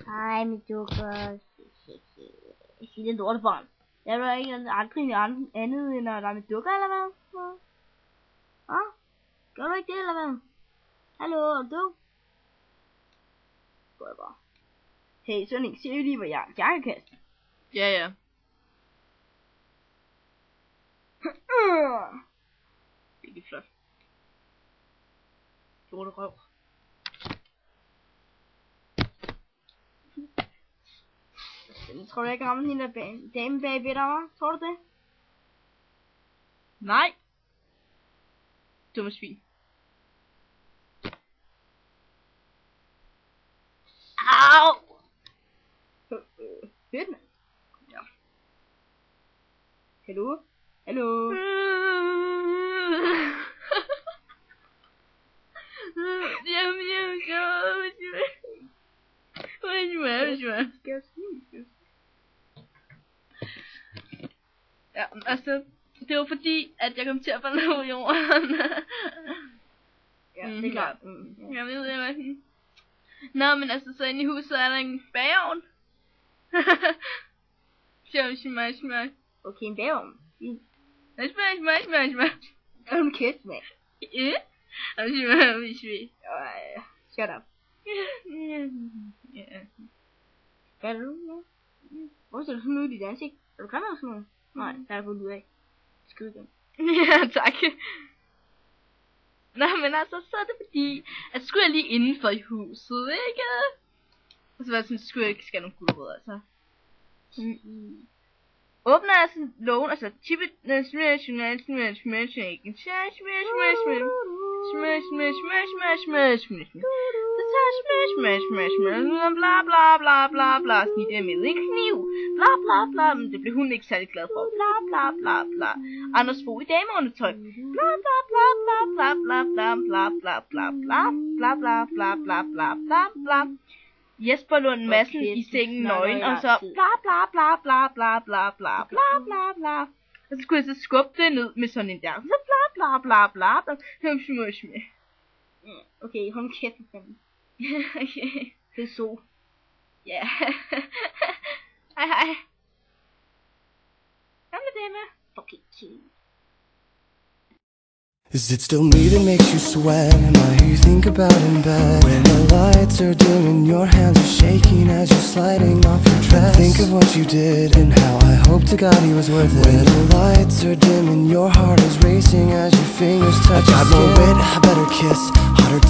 Hej, mit dukker. Sig det lortebarn. Jeg vil ikke aldrig andet end at lege med dukker, eller hvad? Hå? Gør du ikke det, eller hvad? Hallo, er du? Går jeg bare. Hey, Sønning, ser I lige, hvor jeg kan kaste? Ja. Det er flot. Lorterøv. Tror du ikke rammer hende der dame bagved dig, hva'? Tror du det? Nej. Dumme svin. Au! Fedt, mand. Ja. Hallo? Hallo? Ja, altså, det var fordi, at jeg kom til at falde over jorden. Ja, det er klart. Jeg ved ikke. Nå, men altså, så inde i huset er der en bageovn. Smør. Okay, en bageovn. Smør. Er du kæft, mand? Ja? Smør. Shut up. Ja. Hvad er det nu? Hvor ser du sådan ud i dit ansigt? Er du grim eller sådan noget? Nej, der er jeg fundet ud af. Skid igen. Ja, tak. Nå, men altså, så er det fordi, at skulle jeg lige indenfor i huset, ikke? Og så var det sådan, skulle jeg ikke skære nogle gulerødder, altså. Åbner jeg sådan lågen, og så tippet, så tager bla bla bla bla bla, snitter med en kniv, bla bla bla, men det blev hun ikke særlig glad for, bla bla bla bla. Anders Fogh i dameundertøj, bla bla bla bla bla bla bla bla bla bla bla bla bla bla bla bla bla. Jesper Lund Madsen i sengen nøgen, og så bla bla bla bla bla bla bla bla bla bla. Og så skulle jeg så skubbe det ned med sådan en der, så bla bla bla bla bla. Okay, hold kæft for fanden. Okay. Det er så. Ja. Hej. Gamle dame. Okay, chill. Is it still me that makes you sweat? Am I who you think about in bed? When the lights are dim and your hands are shaking as you're sliding off your dress, think of what you did and how I hope to God he was worth it. When the lights are dim and your heart is racing as your fingers touch, I got more wit, a better kiss, hotter